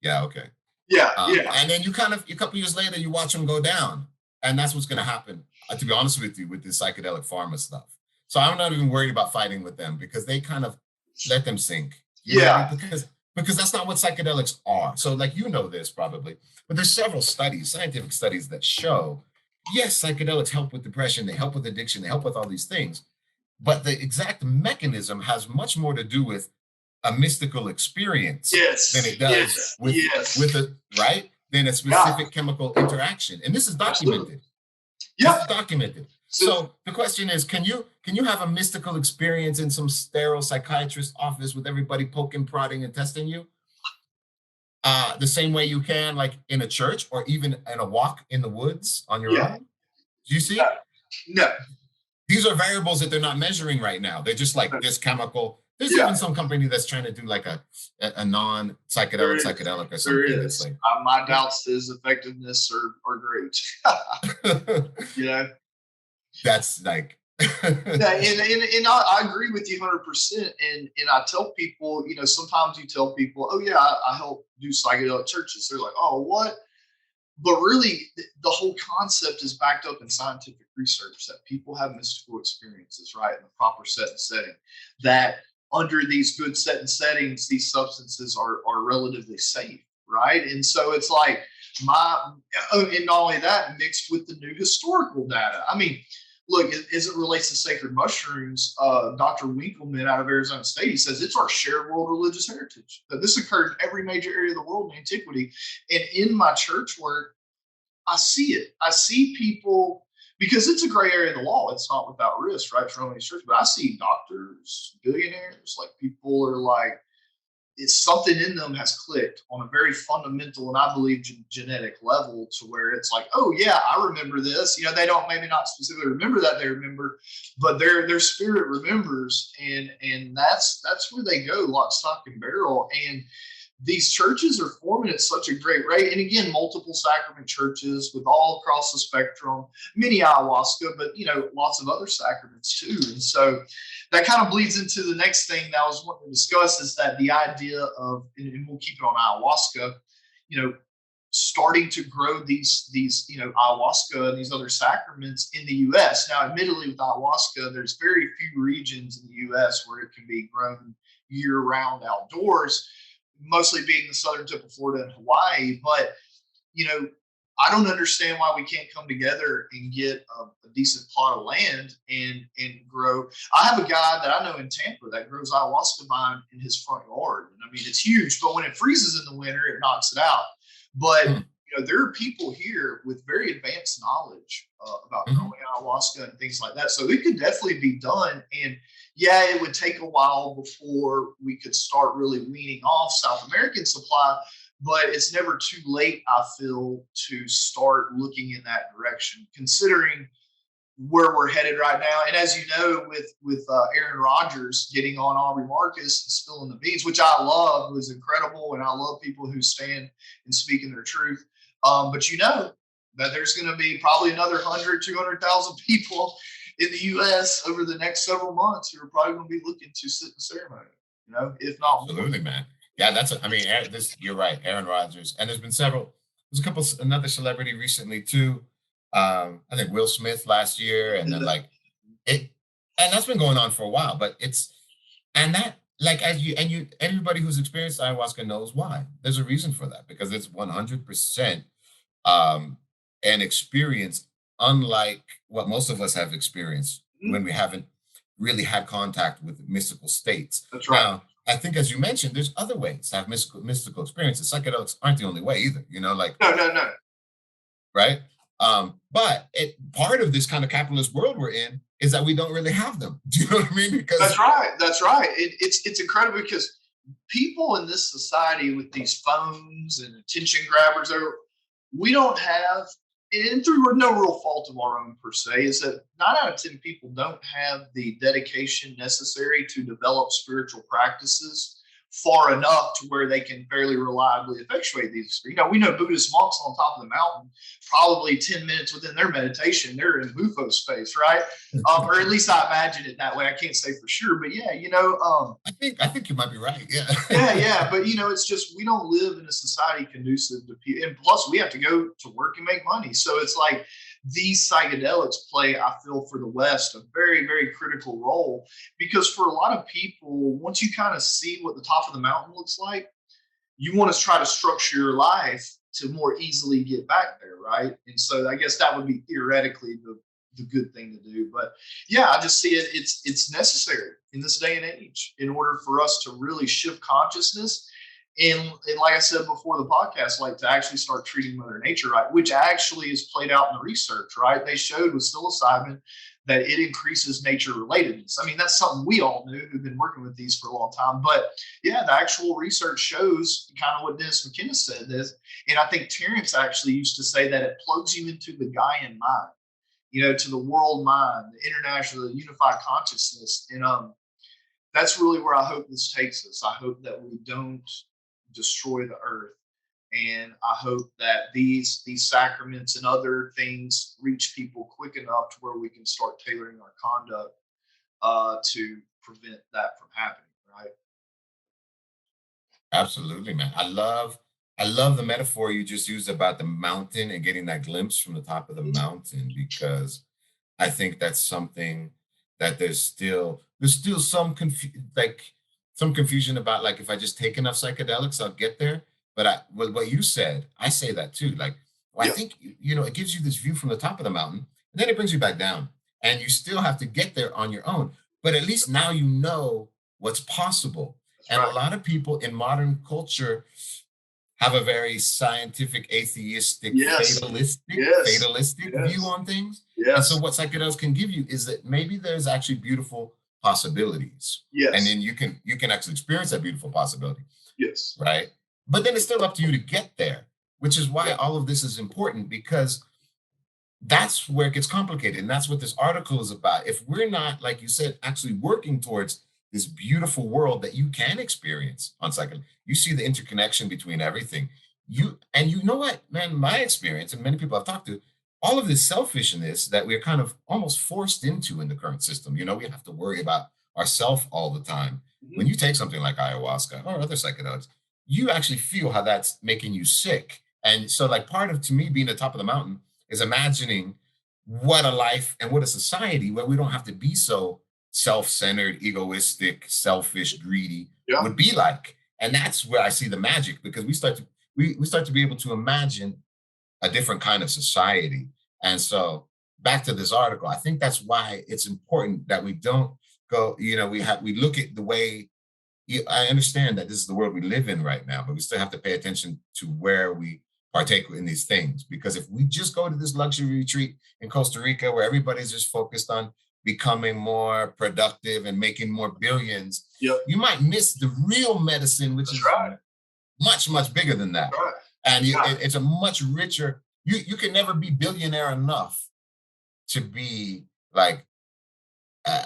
[SPEAKER 2] yeah, okay.
[SPEAKER 1] Yeah. Yeah.
[SPEAKER 2] And then a couple years later, you watch them go down. And that's what's going to happen, to be honest with you, with this psychedelic pharma stuff. So I'm not even worried about fighting with them, because they kind of let them sink.
[SPEAKER 1] Yeah.
[SPEAKER 2] Because because that's not what psychedelics are. So, like, you know this probably, but there's several studies, scientific studies that show, yes, psychedelics help with depression, they help with addiction, they help with all these things, but the exact mechanism has much more to do with a mystical experience than
[SPEAKER 1] Yes,
[SPEAKER 2] it does
[SPEAKER 1] yes,
[SPEAKER 2] with
[SPEAKER 1] yes.
[SPEAKER 2] a right than a
[SPEAKER 1] Yeah,
[SPEAKER 2] specific chemical interaction. And this is
[SPEAKER 1] absolutely.
[SPEAKER 2] documented. This
[SPEAKER 1] Yeah.
[SPEAKER 2] is documented.
[SPEAKER 1] So
[SPEAKER 2] So the question is, can you have a mystical experience in some sterile psychiatrist office with everybody poking, prodding, and testing you? The same way you can like in a church or even in a walk in the woods on your
[SPEAKER 1] yeah,
[SPEAKER 2] own. Do you
[SPEAKER 1] no,
[SPEAKER 2] see?
[SPEAKER 1] no,
[SPEAKER 2] These are variables that they're not measuring right now. They're just like
[SPEAKER 1] no.
[SPEAKER 2] this chemical. There's
[SPEAKER 1] Yeah,
[SPEAKER 2] even some company that's trying to do like a non
[SPEAKER 1] there
[SPEAKER 2] psychedelic
[SPEAKER 1] is.
[SPEAKER 2] psychedelic or
[SPEAKER 1] There
[SPEAKER 2] something that's
[SPEAKER 1] is.
[SPEAKER 2] like,
[SPEAKER 1] My
[SPEAKER 2] yeah.
[SPEAKER 1] doubts to his effectiveness are great. You know?
[SPEAKER 2] That's like
[SPEAKER 1] Yeah, and I agree with you 100%. And I tell people, sometimes you tell people, oh yeah, I help do psychedelic churches. They're like, oh, what? But really, the whole concept is backed up in scientific research that people have mystical experiences, right, in the proper set and setting. That under these good set and settings, these substances are relatively safe, right? And so it's like and not only that, mixed with the new historical data. I mean, look, as it relates to sacred mushrooms, Dr. Winkleman out of Arizona State, he says it's our shared world religious heritage. That this occurred in every major area of the world in antiquity. And in my church work, I see it. I see people because it's a gray area of the law. It's not without risk, right? For only church, but I see doctors, billionaires, like people are like, it's something in them has clicked on a very fundamental and I believe genetic level to where it's like, oh yeah, I remember this. They don't maybe not specifically remember that they remember, but their spirit remembers, and that's where they go, lock, stock, and barrel. And these churches are forming at such a great rate. And again, multiple sacrament churches with all across the spectrum, many ayahuasca, but lots of other sacraments too. And so that kind of bleeds into the next thing that I was wanting to discuss is that the idea of, and we'll keep it on ayahuasca, you know, starting to grow these ayahuasca and these other sacraments in the U.S. Now, admittedly, with ayahuasca, there's very few regions in the U.S. where it can be grown year-round outdoors, mostly being the southern tip of Florida and Hawaii. But you know, I don't understand why we can't come together and get a decent plot of land and grow. I have a guy that I know in Tampa that grows ayahuasca vine in his front yard, and I mean it's huge. But when it freezes in the winter, it knocks it out. But there are people here with very advanced knowledge about growing ayahuasca and things like that. So it could definitely be done. And yeah, it would take a while before we could start really weaning off South American supply, but it's never too late, I feel, to start looking in that direction, considering where we're headed right now. And as you know, with Aaron Rodgers getting on Aubrey Marcus and spilling the beans, which I love, was incredible, and I love people who stand and speak in their truth. But that there's going to be probably another 100, 200,000 people in the U.S. over the next several months who are probably going to be looking to sit in ceremony, if not more.
[SPEAKER 2] absolutely, man. Yeah, I mean, you're right, Aaron Rodgers, and there's a couple, another celebrity recently too. I think Will Smith last year, and then like it, and that's been going on for a while. But and that like everybody who's experienced ayahuasca knows why. There's a reason for that because it's 100% an experience unlike what most of us have experienced when we haven't really had contact with mystical states.
[SPEAKER 1] That's right.
[SPEAKER 2] Now, I think, as you mentioned, there's other ways to have mystical experiences. Psychedelics aren't the only way either, like
[SPEAKER 1] No.
[SPEAKER 2] right. But part of this kind of capitalist world we're in is that we don't really have them. Do you know what I mean? Because
[SPEAKER 1] that's right. That's right. It's incredible because people in this society with these phones and attention grabbers, we don't have, and through no real fault of our own per se, is that 9 out of 10 people don't have the dedication necessary to develop spiritual practices far enough to where they can fairly reliably effectuate these. We know Buddhist monks on top of the mountain, probably 10 minutes within their meditation, they're in Bufo space, right? Or at least I imagine it that way. I can't say for sure, but yeah,
[SPEAKER 2] I think you might be right. Yeah.
[SPEAKER 1] yeah. But it's just we don't live in a society conducive to people, and plus we have to go to work and make money. So it's like these psychedelics play, I feel, for the West, a very, very critical role because for a lot of people, once you kind of see what the top of the mountain looks like, you want to try to structure your life to more easily get back there, right? And so I guess that would be theoretically the good thing to do. But yeah, I just see it's necessary in this day and age in order for us to really shift consciousness. And like I said before the podcast, like to actually start treating Mother Nature right, which actually is played out in the research, right? They showed with psilocybin that it increases nature relatedness. I mean, that's something we all knew who've been working with these for a long time. But yeah, the actual research shows kind of what Dennis McKenna said this. And I think Terrence actually used to say that it plugs you into the Gaian mind, to the world mind, the international, the unified consciousness. And that's really where I hope this takes us. I hope that we don't destroy the earth. And I hope that these sacraments and other things reach people quick enough to where we can start tailoring our conduct to prevent that from happening. Right?
[SPEAKER 2] Absolutely, man. I love the metaphor you just used about the mountain and getting that glimpse from the top of the mountain, because I think that's something that there's still some confusion about, like, if I just take enough psychedelics, I'll get there. But what you said, I say that too. Like, well, I
[SPEAKER 1] Yeah,
[SPEAKER 2] think it gives you this view from the top of the mountain, and then it brings you back down, and you still have to get there on your own. But at least now you know what's possible.
[SPEAKER 1] that's
[SPEAKER 2] And a
[SPEAKER 1] right.
[SPEAKER 2] lot of people in modern culture have a very scientific, atheistic,
[SPEAKER 1] Yes, yes,
[SPEAKER 2] fatalistic view
[SPEAKER 1] yes,
[SPEAKER 2] on things. And so
[SPEAKER 1] yes,
[SPEAKER 2] what psychedelics can give you is that maybe there's actually beautiful possibilities. And
[SPEAKER 1] yes,
[SPEAKER 2] then you can actually experience that beautiful possibility,
[SPEAKER 1] yes.
[SPEAKER 2] right? But then it's still up to you to get there, which is why
[SPEAKER 1] Yeah,
[SPEAKER 2] all of this is important, because that's where it gets complicated. And that's what this article is about. If we're not, like you said, actually working towards this beautiful world that you can experience on cycle, you see the interconnection between everything. You know what, man, my experience, and many people I've talked to, all of this selfishness that we're kind of almost forced into in the current system. We have to worry about ourself all the time. When
[SPEAKER 1] mhm,
[SPEAKER 2] you take something like ayahuasca or other psychedelics, you actually feel how that's making you sick. And so, like, part of, to me, being at the top of the mountain is imagining what a life and what a society where we don't have to be so self-centered, egoistic, selfish, greedy
[SPEAKER 1] yeah,
[SPEAKER 2] would be like. And that's where I see the magic, because we start to be able to imagine a different kind of society. And so, back to this article, I think that's why it's important that we don't go, we look at the way, I understand that this is the world we live in right now, but we still have to pay attention to where we partake in these things. Because if we just go to this luxury retreat in Costa Rica where everybody's just focused on becoming more productive and making more billions,
[SPEAKER 1] yep.
[SPEAKER 2] you might miss the real medicine, which
[SPEAKER 1] That's
[SPEAKER 2] is
[SPEAKER 1] right.
[SPEAKER 2] much, much bigger than
[SPEAKER 1] That's
[SPEAKER 2] that.
[SPEAKER 1] right.
[SPEAKER 2] And
[SPEAKER 1] Yeah,
[SPEAKER 2] it's a much richer, you can never be billionaire enough to be like, uh,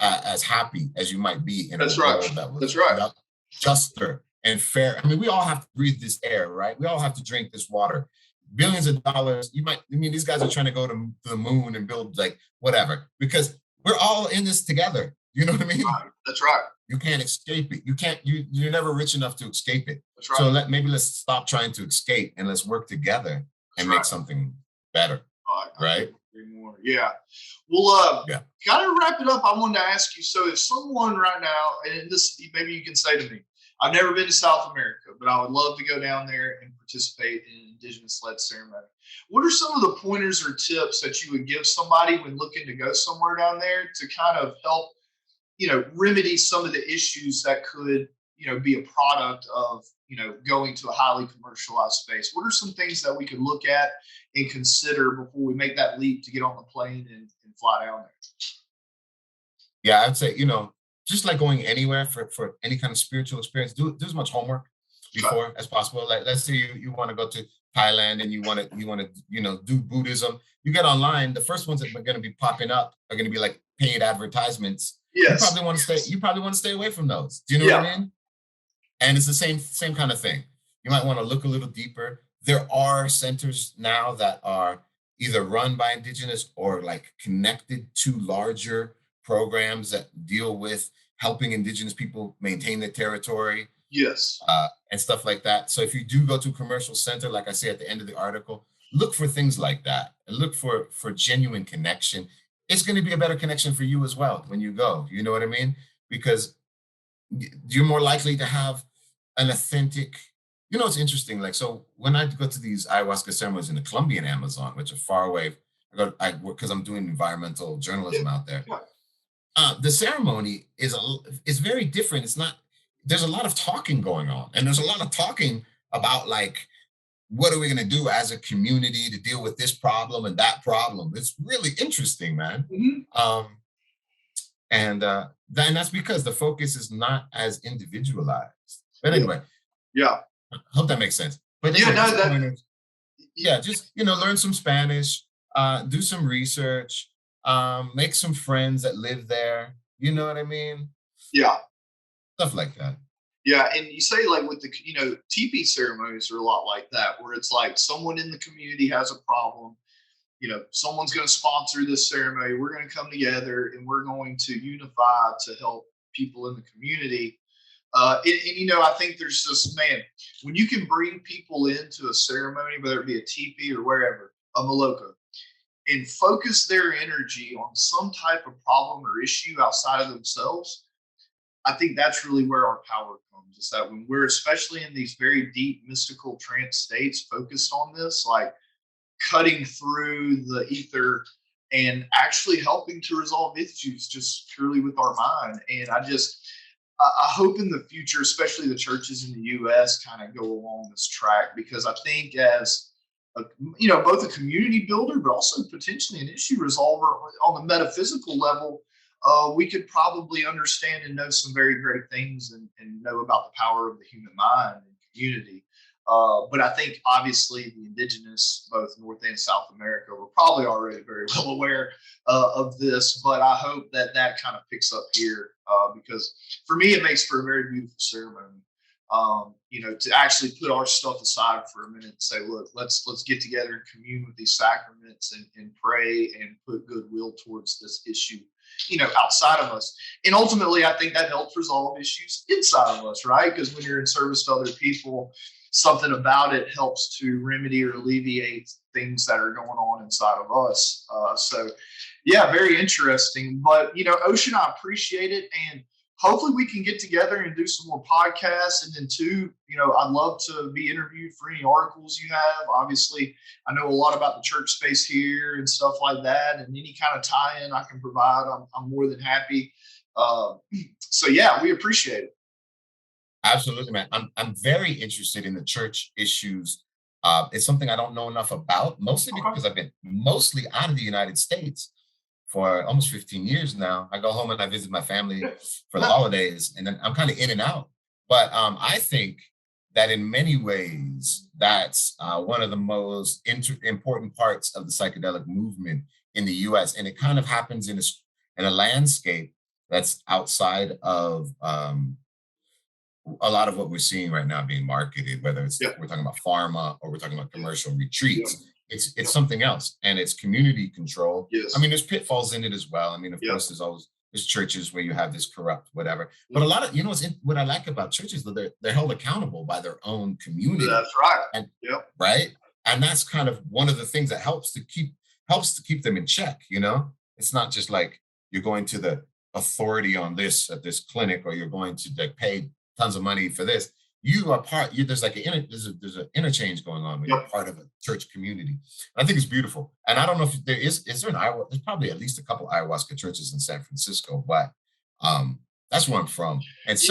[SPEAKER 2] as happy as you might be in a
[SPEAKER 1] that's right.
[SPEAKER 2] world that was
[SPEAKER 1] That's right.
[SPEAKER 2] juster and fair. I mean, we all have to breathe this air, right? We all have to drink this water. Billions of dollars. These guys are trying to go to the moon and build, like, whatever, because we're all in this together. You know what I mean?
[SPEAKER 1] Right. That's right.
[SPEAKER 2] You can't escape it. You're never rich enough to escape it.
[SPEAKER 1] That's right.
[SPEAKER 2] So let's stop trying to escape and let's work together
[SPEAKER 1] That's
[SPEAKER 2] and make
[SPEAKER 1] right.
[SPEAKER 2] something better,
[SPEAKER 1] I
[SPEAKER 2] right?
[SPEAKER 1] couldn't agree more. Yeah. Well,
[SPEAKER 2] Yeah.
[SPEAKER 1] kind of wrap it up. I wanted to ask you. So, if someone right now, and this maybe you can say to me, I've never been to South America, but I would love to go down there and participate in an indigenous-led ceremony. What are some of the pointers or tips that you would give somebody when looking to go somewhere down there to kind of help, remedy some of the issues that could, be a product of, going to a highly commercialized space? What are some things that we could look at and consider before we make that leap to get on the plane and fly down there?
[SPEAKER 2] Yeah, I'd say, just like going anywhere for any kind of spiritual experience, do as much homework
[SPEAKER 1] Okay.
[SPEAKER 2] before as possible. Like, let's say you want to go to Thailand and you want to do Buddhism. You get online, the first ones that are going to be popping up are going to be like paid advertisements. You
[SPEAKER 1] Yes.
[SPEAKER 2] probably want to stay
[SPEAKER 1] Yes.
[SPEAKER 2] you probably want to stay away from those. Do you know what I
[SPEAKER 1] Yeah.
[SPEAKER 2] mean? And it's the same kind of thing. You might want to look a little deeper. There are centers now that are either run by indigenous or, like, connected to larger programs that deal with helping indigenous people maintain their territory,
[SPEAKER 1] Yes.
[SPEAKER 2] and stuff like that. So if you do go to a commercial center, like I say at the end of the article, look for things like that and look for genuine connection. It's going to be a better connection for you as well when you go. You know what I mean? Because you're more likely to have an authentic, it's interesting. Like, so when I go to these ayahuasca ceremonies in the Colombian Amazon, which are far away, I work because I'm doing environmental
[SPEAKER 1] Yeah,
[SPEAKER 2] journalism out there.
[SPEAKER 1] yeah.
[SPEAKER 2] The ceremony is very different. It's not. There's a lot of talking going on, and there's a lot of talking about like what are we going to do as a community to deal with this problem and that problem. It's really interesting, man.
[SPEAKER 1] Mhm.
[SPEAKER 2] Um, and that's because the focus is not as individualized. But
[SPEAKER 1] Yeah,
[SPEAKER 2] anyway,
[SPEAKER 1] yeah,
[SPEAKER 2] I hope that makes sense. But
[SPEAKER 1] yeah.
[SPEAKER 2] anyway,
[SPEAKER 1] No,
[SPEAKER 2] just the
[SPEAKER 1] that.
[SPEAKER 2] point is, yeah, just learn some Spanish, do some research, make some friends that live there. You know what I mean?
[SPEAKER 1] Yeah,
[SPEAKER 2] Stuff like that.
[SPEAKER 1] yeah. And you say like with the teepee ceremonies are a lot like that, where it's like someone in the community has a problem. Someone's going to sponsor this ceremony. We're going to come together and we're going to unify to help people in the community. I think there's just, man, when you can bring people into a ceremony, whether it be a teepee or wherever, a maloka, and focus their energy on some type of problem or issue outside of themselves, I think that's really where our power comes. Is that when we're, especially in these very deep mystical trance states, focused on this, like cutting through the ether and actually helping to resolve issues just purely with our mind. And I hope in the future, especially the churches in the U.S., kind of go along this track, because I think as both a community builder, but also potentially an issue resolver on the metaphysical level, we could probably understand and know some very great things, and know about the power of the human mind and community. But I think obviously the indigenous, both North and South America, were probably already very well aware of this. But I hope that that kind of picks up here, because for me, it makes for a very beautiful ceremony. To actually put our stuff aside for a minute and say, look, let's get together and commune with these sacraments, and pray and put goodwill towards this issue, outside of us. And ultimately, I think that helps resolve issues inside of us, right? Because when you're in service to other people, something about it helps to remedy or alleviate things that are going on inside of us. So, yeah, very interesting. But, Ocean, I appreciate it. And hopefully we can get together and do some more podcasts. And then, too, I'd love to be interviewed for any articles you have. Obviously, I know a lot about the church space here and stuff like that. And any kind of tie in I can provide, I'm more than happy. So, yeah, we appreciate it.
[SPEAKER 2] Absolutely, man. I'm very interested in the church issues. It's something I don't know enough about, mostly
[SPEAKER 1] Okay.
[SPEAKER 2] because I've been mostly out of the United States for almost 15 years now. I go home and I visit my family for the holidays, and then I'm kind of in and out. But I think that in many ways, that's one of the most important parts of the psychedelic movement in the US. And it kind of happens in a landscape that's outside of a lot of what we're seeing right now being marketed, whether it's
[SPEAKER 1] Yeah.
[SPEAKER 2] we're talking about pharma or we're talking about
[SPEAKER 1] Yeah.
[SPEAKER 2] commercial
[SPEAKER 1] Yeah.
[SPEAKER 2] retreats, it's
[SPEAKER 1] Yeah.
[SPEAKER 2] something else, and it's community control. I
[SPEAKER 1] Yes.
[SPEAKER 2] mean, there's pitfalls in it as well. I mean, of
[SPEAKER 1] Yeah.
[SPEAKER 2] course, there's churches where you have this corrupt whatever, but a
[SPEAKER 1] Mhm.
[SPEAKER 2] lot of what I like about churches, that they're held accountable by their own community,
[SPEAKER 1] That's right.
[SPEAKER 2] and
[SPEAKER 1] Yep.
[SPEAKER 2] right, and that's kind of one of the things that helps to keep them in check. It's not just like you're going to the authority on this at this clinic, or you're going to like pay tons of money for this. You are there's like there's an interchange going on when you're
[SPEAKER 1] Yep.
[SPEAKER 2] part of a church community. I think it's beautiful. And I don't know if is there an ayahuasca, there's probably at least a couple ayahuasca churches in San Francisco, but um that's where I'm from. And
[SPEAKER 1] Yeah.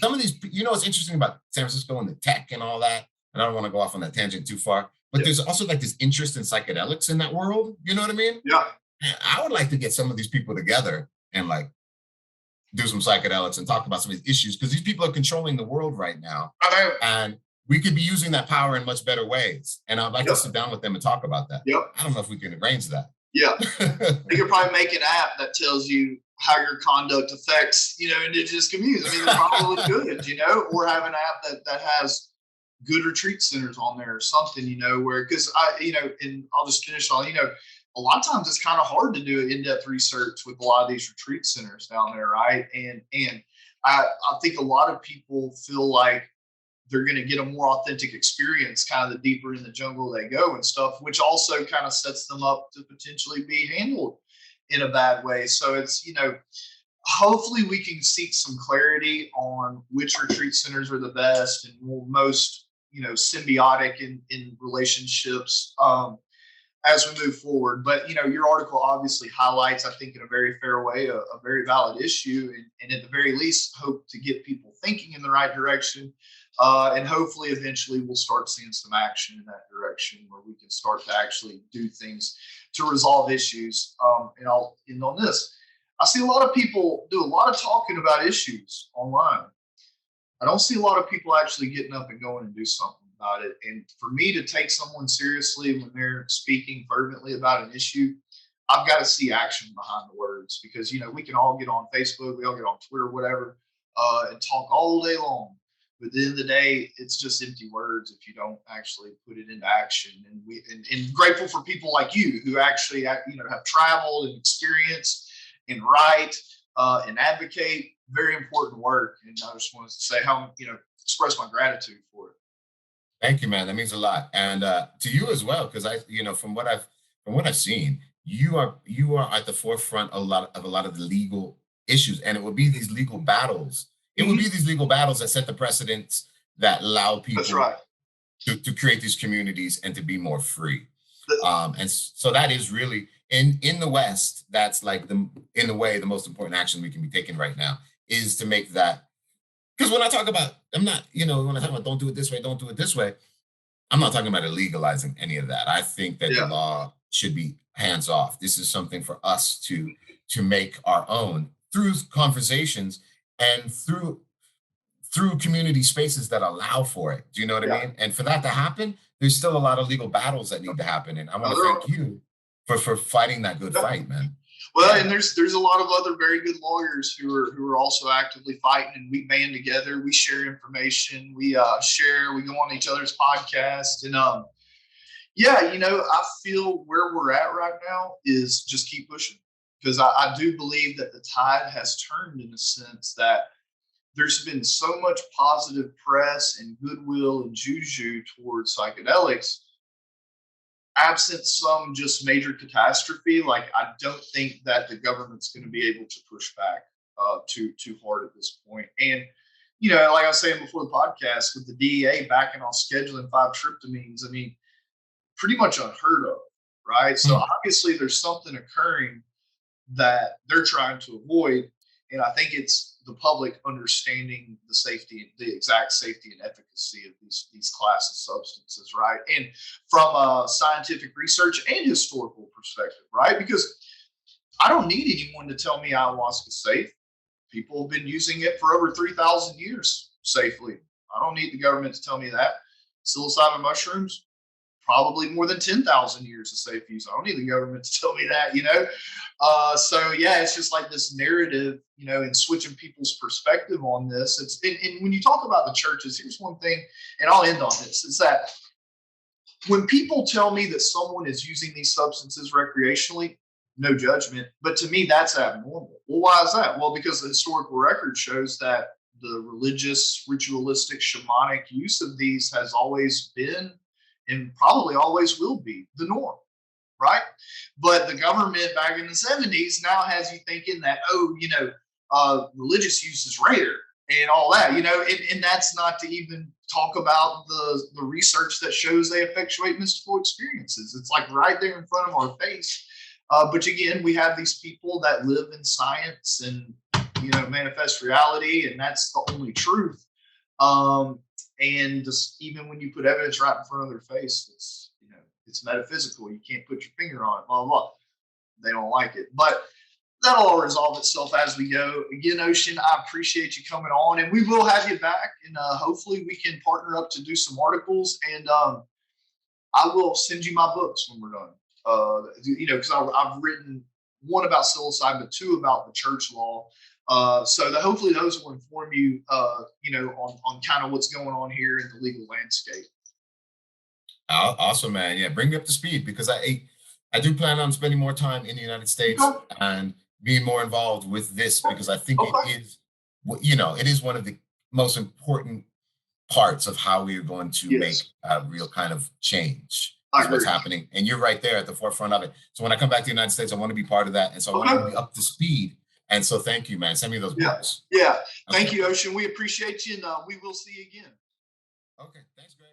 [SPEAKER 2] some of these, what's interesting about San Francisco and the tech and all that, and I don't want to go off on that tangent too far, but
[SPEAKER 1] Yeah.
[SPEAKER 2] there's also like this interest in psychedelics in that world. You know what I mean?
[SPEAKER 1] Yeah.
[SPEAKER 2] I would like to get some of these people together and like do some psychedelics and talk about some of these issues, because these people are controlling the world right now.
[SPEAKER 1] I know.
[SPEAKER 2] And we could be using that power in much better ways. And I'd like to sit
[SPEAKER 1] Yep.
[SPEAKER 2] down with them and talk about that.
[SPEAKER 1] Yep.
[SPEAKER 2] I don't know if we can arrange that.
[SPEAKER 1] Yeah. They could probably make an app that tells you how your conduct affects, indigenous communities. I mean, they're probably good, or have an app that has good retreat centers on there or something, where, because and I'll just finish on, a lot of times it's kind of hard to do in-depth research with a lot of these retreat centers down there, right? And I think a lot of people feel like they're going to get a more authentic experience kind of the deeper in the jungle they go and stuff, which also kind of sets them up to potentially be handled in a bad way. So it's, hopefully we can seek some clarity on which retreat centers are the best and most, symbiotic in relationships, as we move forward. But your article obviously highlights, I think, in a very fair way, a very valid issue, and at the very least, hope to get people thinking in the right direction. And hopefully, eventually, we'll start seeing some action in that direction where we can start to actually do things to resolve issues. And I'll end on this. I see a lot of people do a lot of talking about issues online. I don't see a lot of people actually getting up and going and do something about it. And for me to take someone seriously when they're speaking fervently about an issue, I've got to see action behind the words, because we can all get on Facebook, we all get on Twitter, whatever, and talk all day long. But at the end of the day, it's just empty words if you don't actually put it into action. And grateful for people like you who actually have traveled and experienced and write and advocate. Very important work, and I just wanted to say how express my gratitude for it.
[SPEAKER 2] Thank you, man. That means a lot, and to you as well, because from what I've seen, you are at the forefront of a lot of the legal issues, and it will be these legal battles. It will be these legal battles that set the precedents that allow
[SPEAKER 1] That's
[SPEAKER 2] people
[SPEAKER 1] right.
[SPEAKER 2] to create these communities and to be more free.
[SPEAKER 1] The-
[SPEAKER 2] And so that is really in the West. That's like in a way the most important action we can be taking right now is to make that. Because when I talk about, I'm not, when I talk about don't do it this way, don't do it this way, I'm not talking about illegalizing any of that. I think that the
[SPEAKER 1] yeah,
[SPEAKER 2] law should be hands off. This is something for us to make our own through conversations and through community spaces that allow for it. Do you know what I
[SPEAKER 1] yeah.
[SPEAKER 2] mean? And for that to happen, there's still a lot of legal battles that need to happen. And I want
[SPEAKER 1] No,
[SPEAKER 2] to
[SPEAKER 1] there are.
[SPEAKER 2] thank you for fighting that good
[SPEAKER 1] Yeah.
[SPEAKER 2] fight, man.
[SPEAKER 1] Well,
[SPEAKER 2] Yeah.
[SPEAKER 1] and there's a lot of other very good lawyers who are also actively fighting, and we band together. We share information. We share. We go on each other's podcasts, and yeah, I feel where we're at right now is just keep pushing, because I do believe that the tide has turned in a sense that there's been so much positive press and goodwill and juju towards psychedelics. Absent some just major catastrophe, like I don't think that the government's going to be able to push back too hard at this point. And like I was saying before the podcast, with the DEA backing off scheduling 5-tryptamines, I mean, pretty much unheard of, right? So
[SPEAKER 2] Hmm.
[SPEAKER 1] obviously there's something occurring that they're trying to avoid. And I think it's the public understanding the safety, the exact safety and efficacy of these class of substances, right? And from a scientific research and historical perspective, right? Because I don't need anyone to tell me ayahuasca is safe. People have been using it for over 3,000 years safely. I don't need the government to tell me that. Psilocybin mushrooms, probably more than 10,000 years of safe use. I don't need the government to tell me that. So yeah, it's just like this narrative, and switching people's perspective on this. And when you talk about the churches, here's one thing, and I'll end on this, is that when people tell me that someone is using these substances recreationally, no judgment, but to me, that's abnormal. Well, why is that? Well, because the historical record shows that the religious, ritualistic, shamanic use of these has always been and probably always will be the norm, right? But the government back in the 70s now has you thinking that, religious use is rare and all that, and that's not to even talk about the research that shows they effectuate mystical experiences. It's like right there in front of our face. But again, we have these people that live in science and manifest reality, and that's the only truth. And just even when you put evidence right in front of their face, it's metaphysical. You can't put your finger on it. Blah blah. Blah. They don't like it, but that'll all resolve itself as we go. Again, Ocean, I appreciate you coming on, and we will have you back, and hopefully we can partner up to do some articles, and I will send you my books when we're done. Because I've written one about psilocybin, but two about the church law. So that hopefully those will inform you, on kind of what's going on here in the legal landscape.
[SPEAKER 2] Awesome, man. Yeah, bring me up to speed because I do plan on spending more time in the United States
[SPEAKER 1] Okay.
[SPEAKER 2] and being more involved with this because I think it
[SPEAKER 1] Okay.
[SPEAKER 2] is, it is one of the most important parts of how we are going to make
[SPEAKER 1] Yes,
[SPEAKER 2] a real kind of change
[SPEAKER 1] I
[SPEAKER 2] is what's
[SPEAKER 1] agree.
[SPEAKER 2] happening. And you're right there at the forefront of it. So when I come back to the United States, I want to be part of that. And so I want you to
[SPEAKER 1] Okay.
[SPEAKER 2] be up to speed And so thank you, man. Send me those
[SPEAKER 1] Yeah.
[SPEAKER 2] books.
[SPEAKER 1] Yeah.
[SPEAKER 2] Okay.
[SPEAKER 1] Thank you, Ocean. We appreciate you, and we will see you again.
[SPEAKER 2] Okay. Thanks, Greg.